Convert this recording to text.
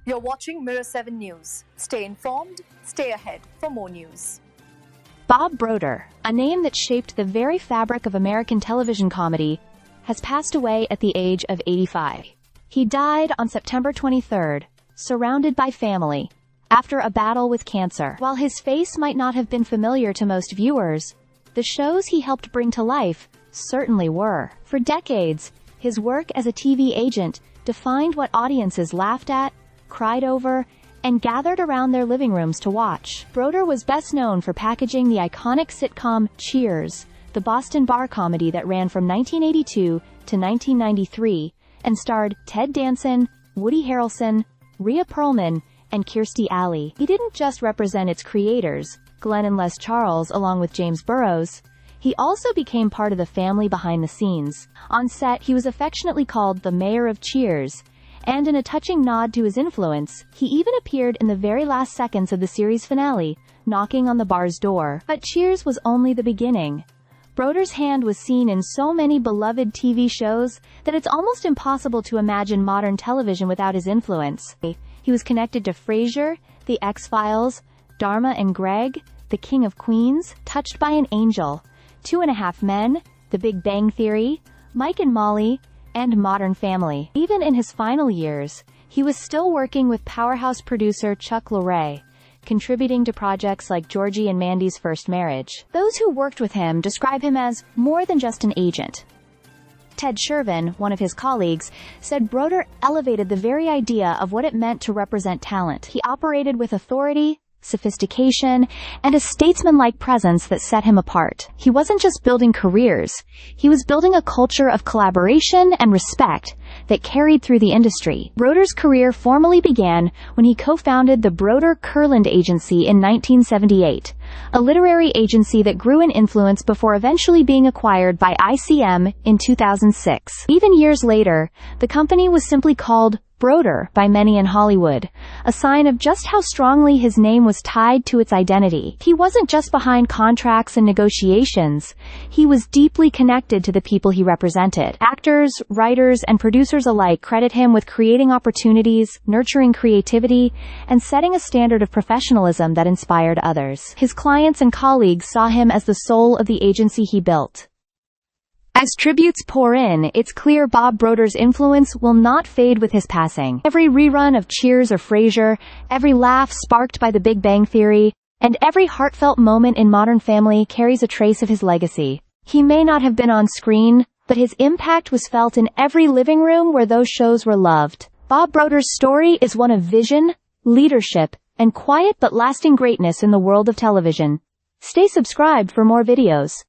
You're watching Mirror 7 News. Stay informed, stay ahead for more news. Bob Broder, a name that shaped the very fabric of American television comedy, has passed away at the age of 85. He died on September 23rd, surrounded by family, after a battle with cancer. While his face might not have been familiar to most viewers, the shows he helped bring to life certainly were. For decades, his work as a TV agent defined what audiences laughed at, cried over, and gathered around their living rooms to watch. Broder was best known for packaging the iconic sitcom Cheers, the Boston bar comedy that ran from 1982 to 1993, and starred Ted Danson, Woody Harrelson, Rhea Perlman, and Kirstie Alley. He didn't just represent its creators, Glenn and Les Charles along with James Burrows. He also became part of the family behind the scenes. On set, he was affectionately called the Mayor of Cheers, and in a touching nod to his influence, he even appeared in the very last seconds of the series finale, knocking on the bar's door. But Cheers was only the beginning. Broder's hand was seen in so many beloved TV shows that it's almost impossible to imagine modern television without his influence. He was connected to Frasier, The X-Files, Dharma and Greg, The King of Queens, Touched by an Angel, 2.5 Men, The Big Bang Theory, Mike and Molly, and Modern Family. Even in his final years, he was still working with powerhouse producer Chuck Lorre, contributing to projects like Georgie and Mandy's First Marriage. Those who worked with him describe him as more than just an agent. Ted Shervin, one of his colleagues, said Broder elevated the very idea of what it meant to represent talent. He operated with authority, sophistication, and a statesman-like presence that set him apart. He wasn't just building careers, he was building a culture of collaboration and respect that carried through the industry. Broder's career formally began when he co-founded the Broder Kurland Agency in 1978, a literary agency that grew in influence before eventually being acquired by ICM in 2006. Even years later, the company was simply called Broder by many in Hollywood, a sign of just how strongly his name was tied to its identity. He wasn't just behind contracts and negotiations, he was deeply connected to the people he represented. Actors, writers, and producers alike credit him with creating opportunities, nurturing creativity, and setting a standard of professionalism that inspired others. His clients and colleagues saw him as the soul of the agency he built. As tributes pour in, it's clear Bob Broder's influence will not fade with his passing. Every rerun of Cheers or Frasier, every laugh sparked by The Big Bang Theory, and every heartfelt moment in Modern Family carries a trace of his legacy. He may not have been on screen, but his impact was felt in every living room where those shows were loved. Bob Broder's story is one of vision, leadership, and quiet but lasting greatness in the world of television. Stay subscribed for more videos.